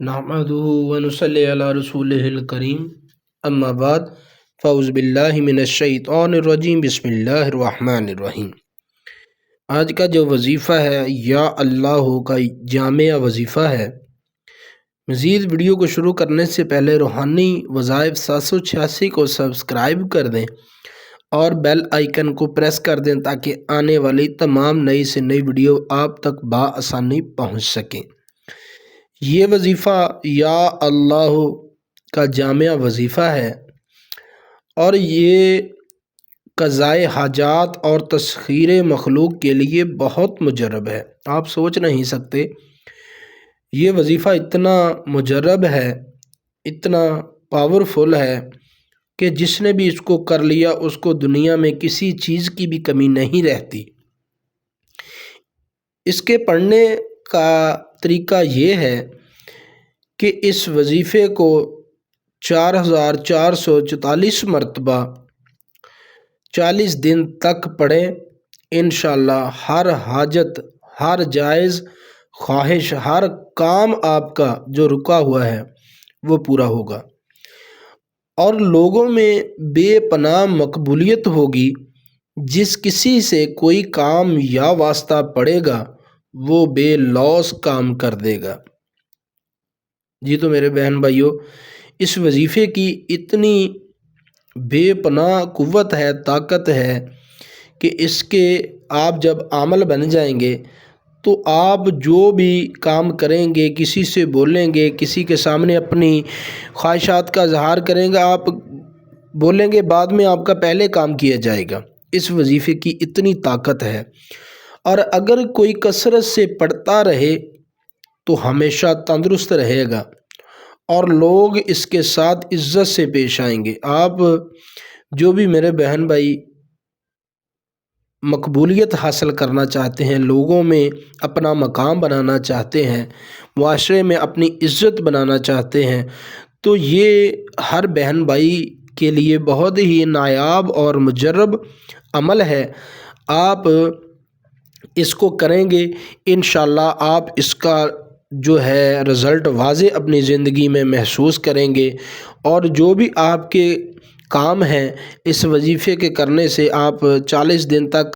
نحمده ونصلي على رسوله الكريم اما بعد فاعوذ باللہ من الشیطان الرجیم بسم اللہ الرحمن الرحیم۔ آج کا جو وظیفہ ہے یا اللہ کا جامع وظیفہ ہے۔ مزید ویڈیو کو شروع کرنے سے پہلے روحانی وظائف 786 کو سبسکرائب کر دیں اور بیل آئیکن کو پریس کر دیں تاکہ آنے والی تمام نئی سے نئی ویڈیو آپ تک بآسانی پہنچ سکیں۔ یہ وظیفہ یا اللہ کا جامع وظیفہ ہے اور یہ قضائے حاجات اور تسخیر مخلوق کے لیے بہت مجرب ہے۔ آپ سوچ نہیں سکتے یہ وظیفہ اتنا مجرب ہے، اتنا پاورفل ہے کہ جس نے بھی اس کو کر لیا اس کو دنیا میں کسی چیز کی بھی کمی نہیں رہتی۔ اس کے پڑھنے کا طریقہ یہ ہے کہ اس وظیفے کو 4444 مرتبہ 40 دن تک پڑھیں۔ انشاءاللہ ہر حاجت، ہر جائز خواہش، ہر کام آپ کا جو رکا ہوا ہے وہ پورا ہوگا اور لوگوں میں بے پناہ مقبولیت ہوگی۔ جس کسی سے کوئی کام یا واسطہ پڑے گا وہ بے لوث کام کر دے گا۔ جی تو میرے بہن بھائیوں، اس وظیفے کی اتنی بے پناہ قوت ہے، طاقت ہے کہ اس کے آپ جب عامل بن جائیں گے تو آپ جو بھی کام کریں گے، کسی سے بولیں گے، کسی کے سامنے اپنی خواہشات کا اظہار کریں گے، آپ بولیں گے بعد میں آپ کا پہلے کام کیا جائے گا۔ اس وظیفے کی اتنی طاقت ہے اور اگر کوئی کثرت سے پڑھتا رہے تو ہمیشہ تندرست رہے گا اور لوگ اس کے ساتھ عزت سے پیش آئیں گے۔ آپ جو بھی میرے بہن بھائی مقبولیت حاصل کرنا چاہتے ہیں، لوگوں میں اپنا مقام بنانا چاہتے ہیں، معاشرے میں اپنی عزت بنانا چاہتے ہیں، تو یہ ہر بہن بھائی کے لیے بہت ہی نایاب اور مجرب عمل ہے۔ آپ اس کو کریں گے انشاءاللہ آپ اس کا جو ہے رزلٹ واضح اپنی زندگی میں محسوس کریں گے اور جو بھی آپ کے کام ہیں اس وظیفے کے کرنے سے آپ 40 دن تک